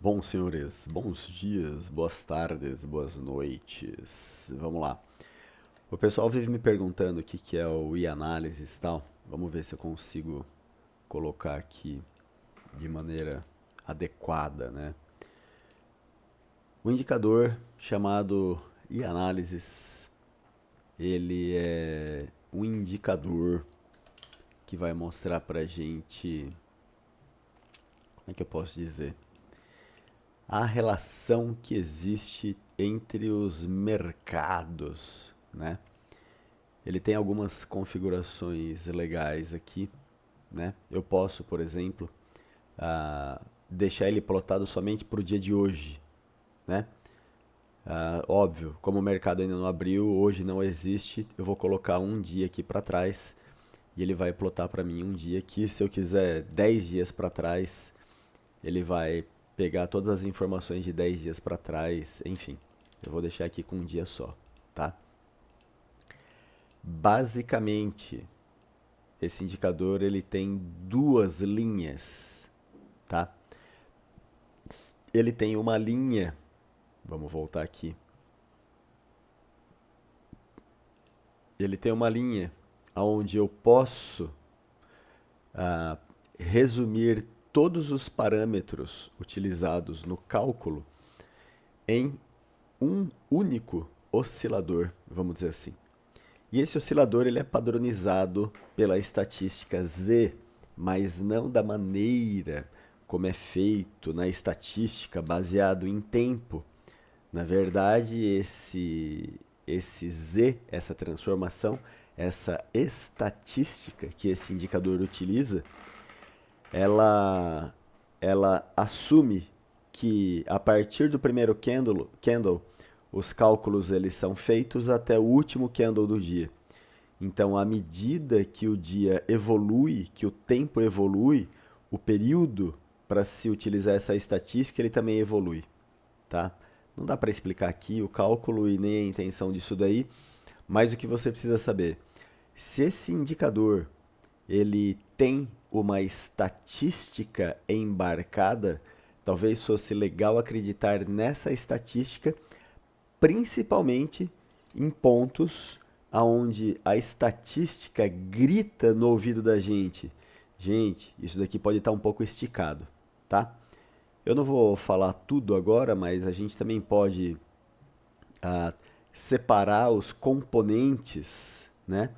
Bom, senhores, bons dias, boas tardes, boas noites. Vamos lá. O pessoal vive me perguntando o que que é o e-análises e tal. Vamos ver se eu consigo colocar aqui de maneira adequada, né? O indicador chamado e-análises, ele é um indicador que vai mostrar pra gente, como é que eu posso dizer? A relação que existe entre os mercados, né? Ele tem algumas configurações legais aqui, né? Eu posso, por exemplo, deixar ele plotado somente para o dia de hoje, né? Óbvio, como o mercado ainda não abriu, hoje não existe, eu vou colocar um dia aqui para trás e ele vai plotar para mim um dia aqui. Se eu quiser 10 dias para trás, ele vai pegar todas as informações de 10 dias para trás, enfim. Eu vou deixar aqui com um dia só, tá? Basicamente, esse indicador ele tem duas linhas, tá? Ele tem uma linha, vamos voltar aqui. Ele tem uma linha onde eu posso resumir todos os parâmetros utilizados no cálculo em um único oscilador, vamos dizer assim. E esse oscilador ele é padronizado pela estatística Z, mas não da maneira como é feito na estatística baseado em tempo. Na verdade, esse Z, essa transformação, essa estatística que esse indicador utiliza, ela, ela assume que a partir do primeiro candle, os cálculos eles são feitos até o último candle do dia. Então, à medida que o dia evolui, que o tempo evolui, o período para se utilizar essa estatística ele também evolui, tá? Não dá para explicar aqui o cálculo e nem a intenção disso daí, mas o que você precisa saber, se esse indicador ele tem uma estatística embarcada, talvez fosse legal acreditar nessa estatística, principalmente em pontos aonde a estatística grita no ouvido da gente. Gente, isso daqui pode estar um pouco esticado, tá? Eu não vou falar tudo agora, mas a gente também pode ah, separar os componentes, né,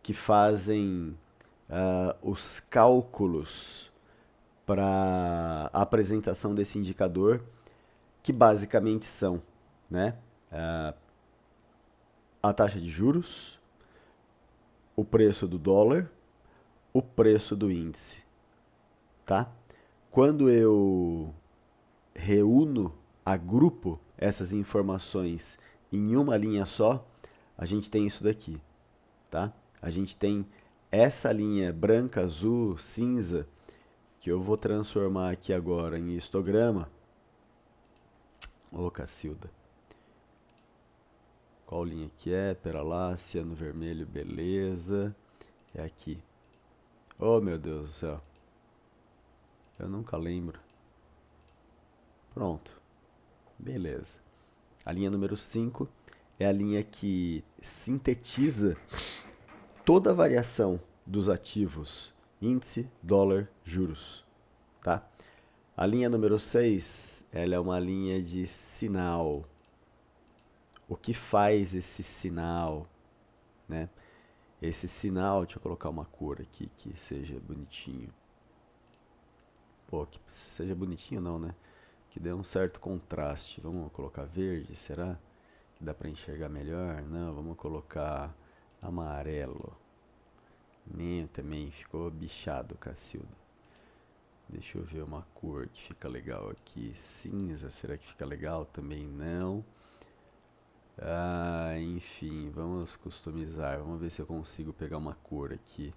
que fazem os cálculos para a apresentação desse indicador, que basicamente são, né, a taxa de juros, o preço do dólar, o preço do índice, tá? Quando eu reúno, agrupo essas informações em uma linha só, a gente tem isso daqui, tá? A gente tem essa linha branca, azul, cinza, que eu vou transformar aqui agora em histograma. Ô, Cacilda. Qual linha que é? Pera lá, ciano vermelho, beleza. É aqui. Oh, meu Deus do céu. Eu nunca lembro. Pronto. Beleza. A linha número 5 é a linha que sintetiza toda a variação dos ativos, índice, dólar, juros, tá? A linha número 6, ela é uma linha de sinal. O que faz esse sinal, né? Esse sinal, deixa eu colocar uma cor aqui que seja bonitinho. Pô, que seja bonitinho não, né? Que dê um certo contraste. Vamos colocar verde, será? Que dá para enxergar melhor? Não, vamos colocar amarelo. Nem também ficou bichado, Cacilda. Deixa eu ver uma cor que fica legal aqui. Cinza, será que fica legal? Também não. Enfim, vamos customizar. Vamos ver se eu consigo pegar uma cor aqui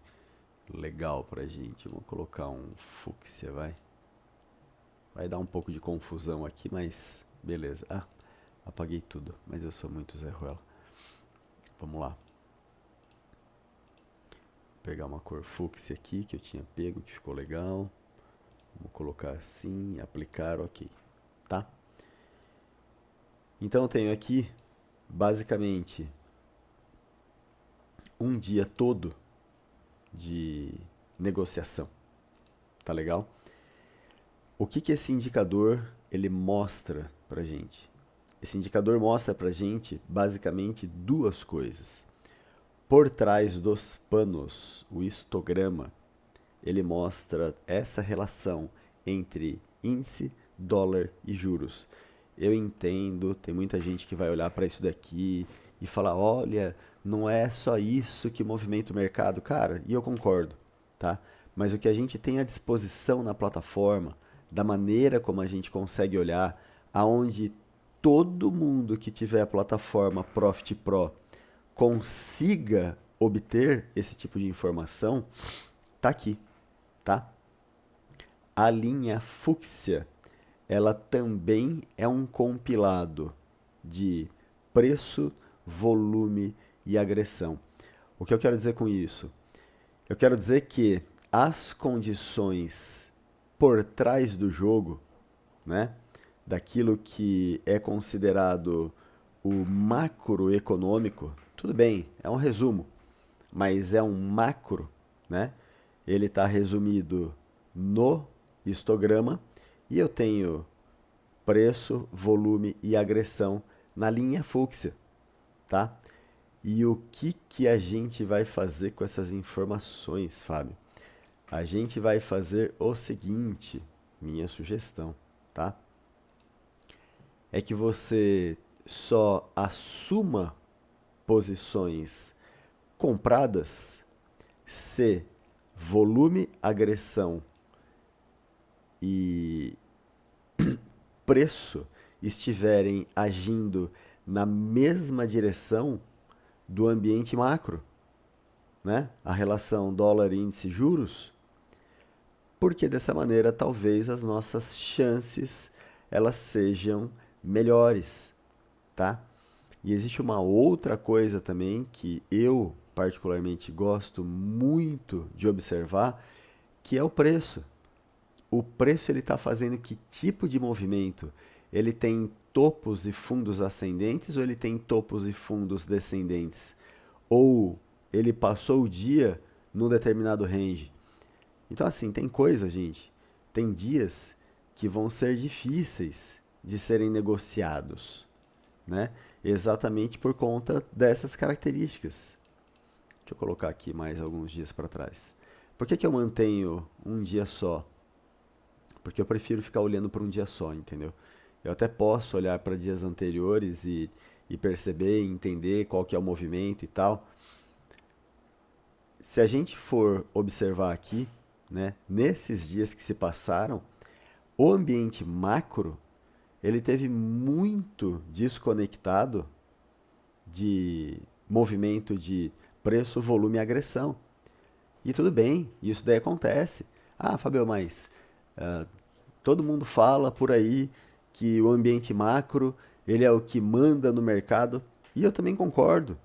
legal pra gente. Vamos colocar um fúcsia, vai. Vai dar um pouco de confusão aqui, mas beleza. Apaguei tudo, mas eu sou muito Zé Ruela. Vamos lá. Vou pegar uma cor fúcsia aqui que eu tinha pego, que ficou legal. Vamos colocar assim, aplicar, ok. tá? Então eu tenho aqui, basicamente, um dia todo de negociação, tá legal? O que que esse indicador ele mostra pra gente? Esse indicador mostra pra gente basicamente duas coisas. Por trás dos panos, o histograma, ele mostra essa relação entre índice, dólar e juros. Eu entendo, tem muita gente que vai olhar para isso daqui e falar, olha, não é só isso que movimenta o mercado, cara, e eu concordo, tá? Mas o que a gente tem à disposição na plataforma, da maneira como a gente consegue olhar, aonde todo mundo que tiver a plataforma Profit Pro consiga obter esse tipo de informação, tá aqui, tá? A linha fúcsia, ela também é um compilado de preço, volume e agressão. O que eu quero dizer com isso? Eu quero dizer que as condições por trás do jogo, né, daquilo que é considerado o macroeconômico, tudo bem, é um resumo, mas é um macro, né? Ele está resumido no histograma e eu tenho preço, volume e agressão na linha fúcsia, tá? E o que que a gente vai fazer com essas informações, Fábio? A gente vai fazer o seguinte, minha sugestão, tá? É que você só assuma posições compradas se volume, agressão e preço estiverem agindo na mesma direção do ambiente macro, né? A relação dólar índice juros, porque dessa maneira talvez as nossas chances elas sejam melhores, tá? E existe uma outra coisa também que eu particularmente gosto muito de observar, que é o preço. O preço ele está fazendo que tipo de movimento? Ele tem topos e fundos ascendentes ou ele tem topos e fundos descendentes? Ou ele passou o dia num determinado range? Então, assim, tem coisa, gente. Tem dias que vão ser difíceis de serem negociados, né? Exatamente por conta dessas características. Deixa eu colocar aqui mais alguns dias para trás. Por que que eu mantenho um dia só? Porque eu prefiro ficar olhando por um dia só, entendeu? Eu até posso olhar para dias anteriores e perceber, entender qual que é o movimento e tal. Se a gente for observar aqui, né, nesses dias que se passaram, o ambiente macro, ele teve muito desconectado de movimento de preço, volume e agressão. E tudo bem, isso daí acontece. Ah, Fabio, mas ah, todo mundo fala por aí que o ambiente macro, ele é o que manda no mercado, e eu também concordo.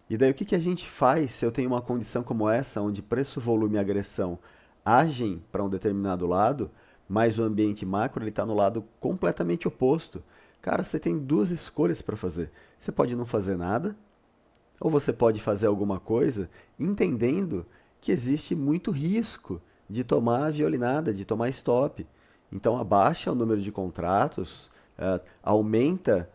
E daí o que que a gente faz se eu tenho uma condição como essa, onde preço, volume e agressão agem para um determinado lado, mas o ambiente macro ele está no lado completamente oposto? Cara, você tem duas escolhas para fazer. Você pode não fazer nada, ou você pode fazer alguma coisa entendendo que existe muito risco de tomar a violinada, de tomar stop. Então abaixa o número de contratos, aumenta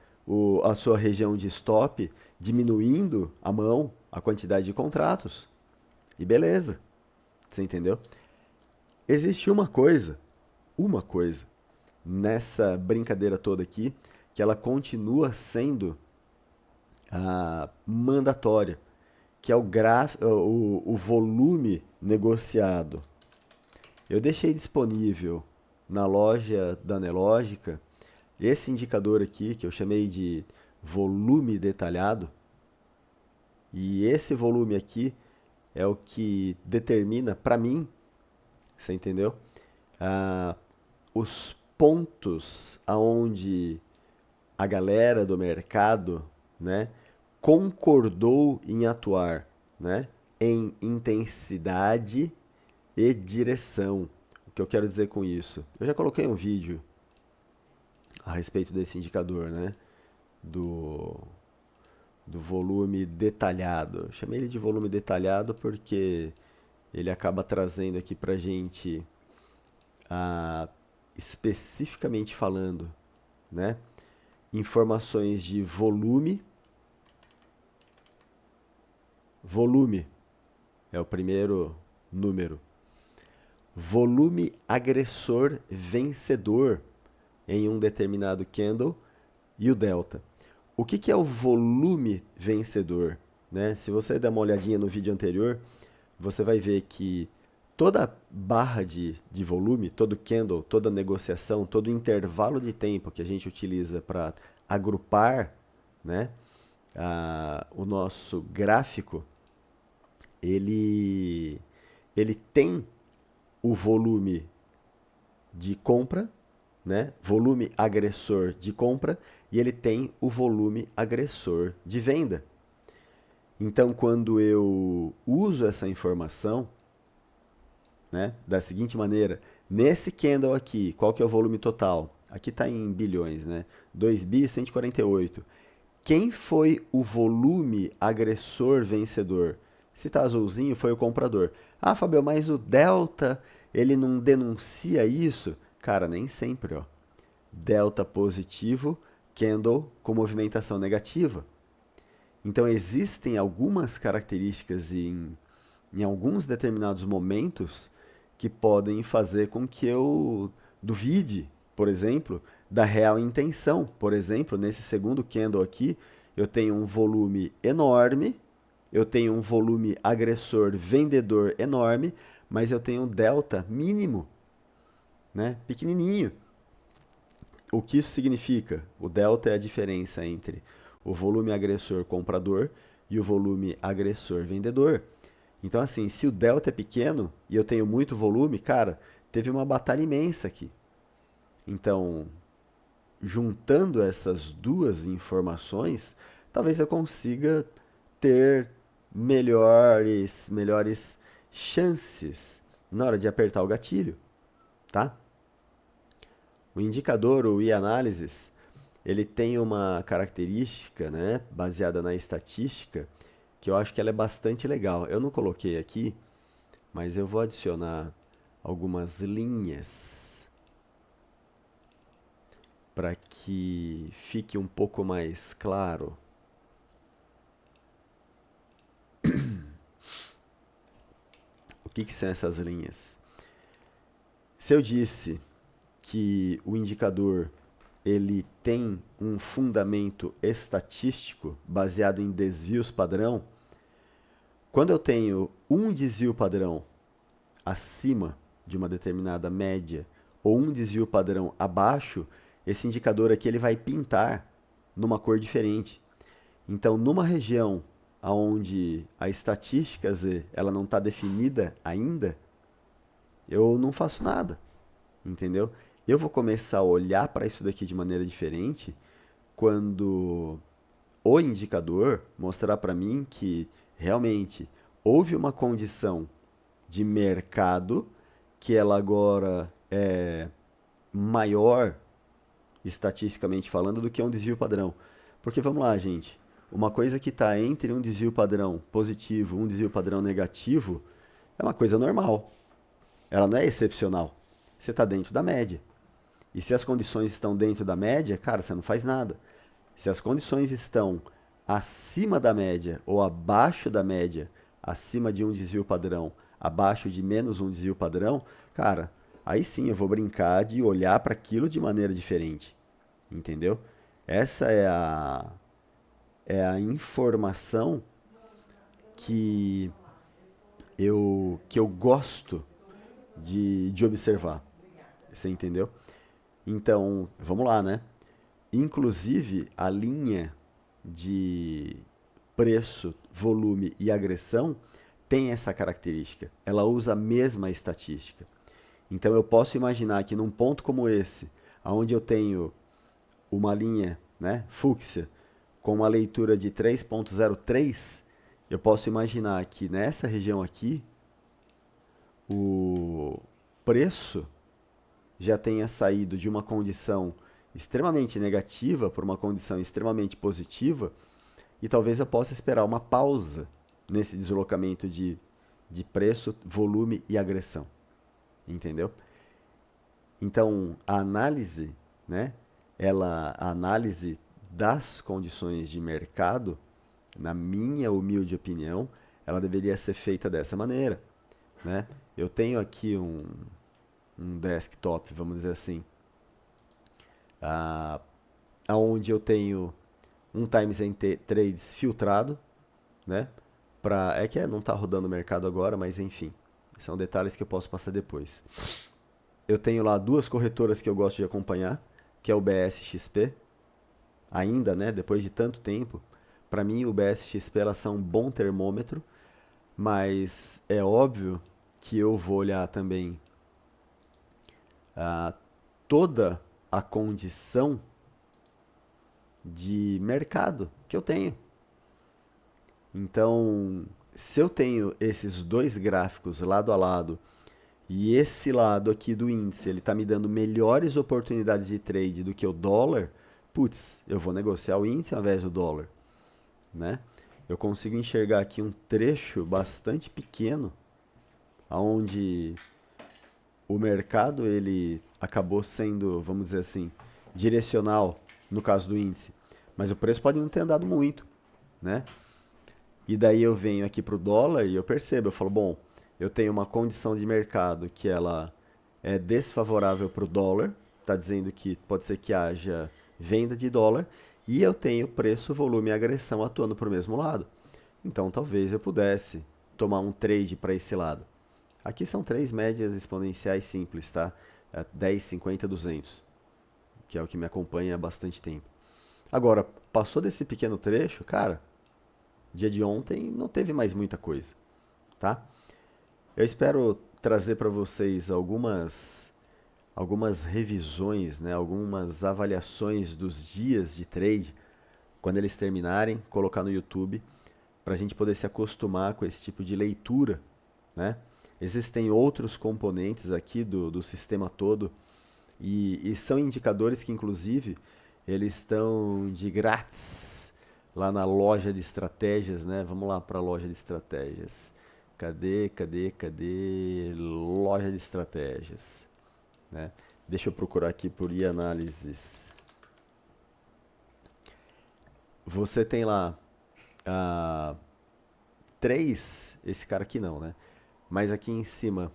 a sua região de stop, diminuindo a mão, a quantidade de contratos. E beleza, você entendeu? Existe uma coisa nessa brincadeira toda aqui, que ela continua sendo mandatória, que é o volume negociado. Eu deixei disponível na loja da Nelogica esse indicador aqui, que eu chamei de volume detalhado, e esse volume aqui é o que determina, para mim, você entendeu? Ah, os pontos aonde a galera do mercado, né, concordou em atuar, né, em intensidade e direção. O que eu quero dizer com isso? Eu já coloquei um vídeo a respeito desse indicador, né? Do, do volume detalhado. Eu chamei ele de volume detalhado porque ele acaba trazendo aqui para a gente, ah, especificamente falando, né? Informações de volume. Volume é o primeiro número. Volume agressor vencedor em um determinado candle e o delta. O que, que é o volume vencedor? Né? Se você der uma olhadinha no vídeo anterior, você vai ver que toda barra de volume, todo candle, toda negociação, todo intervalo de tempo que a gente utiliza para agrupar, né, o nosso gráfico, ele, ele tem o volume de compra, né, volume agressor de compra, e ele tem o volume agressor de venda. Então, quando eu uso essa informação, né, da seguinte maneira, nesse candle aqui, qual que é o volume total? Aqui está em bilhões, né? 2 bi 148. Quem foi o volume agressor vencedor? Se está azulzinho, foi o comprador. Ah, Fabio, mas o delta, ele não denuncia isso? Cara, nem sempre, ó. Delta positivo, candle com movimentação negativa. Então existem algumas características em alguns determinados momentos que podem fazer com que eu duvide, por exemplo, da real intenção. Por exemplo, nesse segundo candle aqui, eu tenho um volume enorme, eu tenho um volume agressor vendedor enorme, mas eu tenho um delta mínimo, né? Pequenininho. O que isso significa? O delta é a diferença entre o volume agressor comprador e o volume agressor vendedor. Então, assim, se o delta é pequeno e eu tenho muito volume, cara, teve uma batalha imensa aqui. Então, juntando essas duas informações, talvez eu consiga ter melhores chances na hora de apertar o gatilho, tá? O indicador, o e-análisis, ele tem uma característica, né, baseada na estatística, que eu acho que ela é bastante legal. Eu não coloquei aqui, mas eu vou adicionar algumas linhas para que fique um pouco mais claro. O que, que são essas linhas? Se eu disse que o indicador ele tem um fundamento estatístico baseado em desvios padrão, quando eu tenho um desvio padrão acima de uma determinada média ou um desvio padrão abaixo, esse indicador aqui ele vai pintar numa cor diferente. Então, numa região onde a estatística Z ela não está definida ainda, eu não faço nada, entendeu? Eu vou começar a olhar para isso daqui de maneira diferente quando o indicador mostrar para mim que realmente houve uma condição de mercado que ela agora é maior, estatisticamente falando, do que um desvio padrão. Porque vamos lá, gente, uma coisa que está entre um desvio padrão positivo e um desvio padrão negativo é uma coisa normal. Ela não é excepcional. Você está dentro da média. E se as condições estão dentro da média, cara, você não faz nada. Se as condições estão acima da média ou abaixo da média, acima de um desvio padrão, abaixo de menos um desvio padrão, cara, aí sim eu vou brincar de olhar para aquilo de maneira diferente. Entendeu? Essa é a informação que eu gosto de observar. Você entendeu? Então, vamos lá, né? Inclusive, a linha de preço, volume e agressão tem essa característica. Ela usa a mesma estatística. Então, eu posso imaginar que num ponto como esse, onde eu tenho uma linha, né, fúcsia, com uma leitura de 3.03, eu posso imaginar que nessa região aqui, o preço já tenha saído de uma condição extremamente negativa por uma condição extremamente positiva, e talvez eu possa esperar uma pausa nesse deslocamento de preço, volume e agressão, entendeu? Então, a análise, né, a análise das condições de mercado, na minha humilde opinião, ela deveria ser feita dessa maneira, né? Eu tenho aqui um desktop, vamos dizer assim, ah, onde eu tenho um Times and Trades filtrado, né? É que não está rodando o mercado agora, mas enfim, são detalhes que eu posso passar depois. Eu tenho lá duas corretoras que eu gosto de acompanhar, que é o BSXP, ainda, né? Depois de tanto tempo, para mim o BSXP elas são um bom termômetro, mas é óbvio que eu vou olhar também ah, toda a condição de mercado que eu tenho. Então, se eu tenho esses dois gráficos lado a lado e esse lado aqui do índice, ele está me dando melhores oportunidades de trade do que o dólar, putz, eu vou negociar o índice ao invés do dólar, né? Eu consigo enxergar aqui um trecho bastante pequeno, onde o mercado ele acabou sendo, vamos dizer assim, direcional no caso do índice, mas o preço pode não ter andado muito, né? E daí eu venho aqui para o dólar e eu percebo, eu falo, bom, eu tenho uma condição de mercado que ela é desfavorável para o dólar, está dizendo que pode ser que haja venda de dólar, e eu tenho preço, volume e agressão atuando para o mesmo lado. Então talvez eu pudesse tomar um trade para esse lado. Aqui são três médias exponenciais simples, tá? 10, 50, 200, que é o que me acompanha há bastante tempo. Agora, passou desse pequeno trecho, cara, dia de ontem não teve mais muita coisa, tá? Eu espero trazer para vocês algumas revisões, né, algumas avaliações dos dias de trade, quando eles terminarem, colocar no YouTube, para a gente poder se acostumar com esse tipo de leitura, né? Existem outros componentes aqui do sistema todo e são indicadores que, inclusive, eles estão de grátis lá na loja de estratégias, né? Vamos lá para a loja de estratégias. Cadê? Loja de estratégias, né? Deixa eu procurar aqui por e-análises. Você tem lá ah, três, esse cara aqui não, né? Mas aqui em cima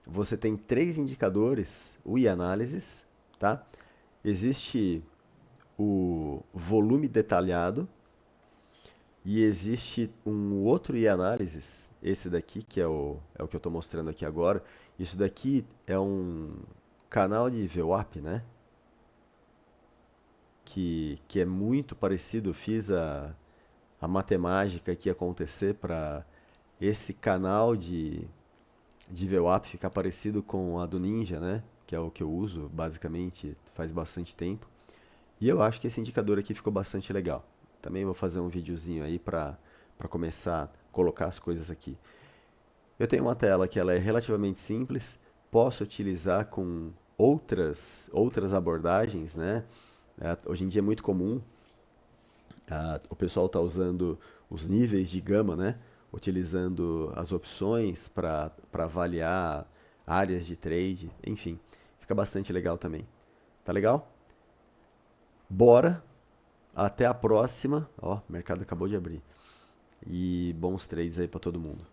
você tem três indicadores, o e-análises, tá? Existe o volume detalhado e existe um outro e-análises, esse daqui que é o que eu estou mostrando aqui agora. Isso daqui é um canal de VWAP, né? Que é muito parecido. Eu fiz a matemática aqui acontecer para esse canal de VWAP ficar parecido com a do Ninja, né? Que é o que eu uso basicamente faz bastante tempo. E eu acho que esse indicador aqui ficou bastante legal. Também vou fazer um videozinho aí para começar a colocar as coisas aqui. Eu tenho uma tela que ela é relativamente simples, posso utilizar com outras abordagens, né? Hoje em dia é muito comum, o pessoal está usando os níveis de gama, né? Utilizando as opções para avaliar áreas de trade, enfim, fica bastante legal também. Tá legal? Bora, até a próxima. Ó, o mercado acabou de abrir. E bons trades aí para todo mundo.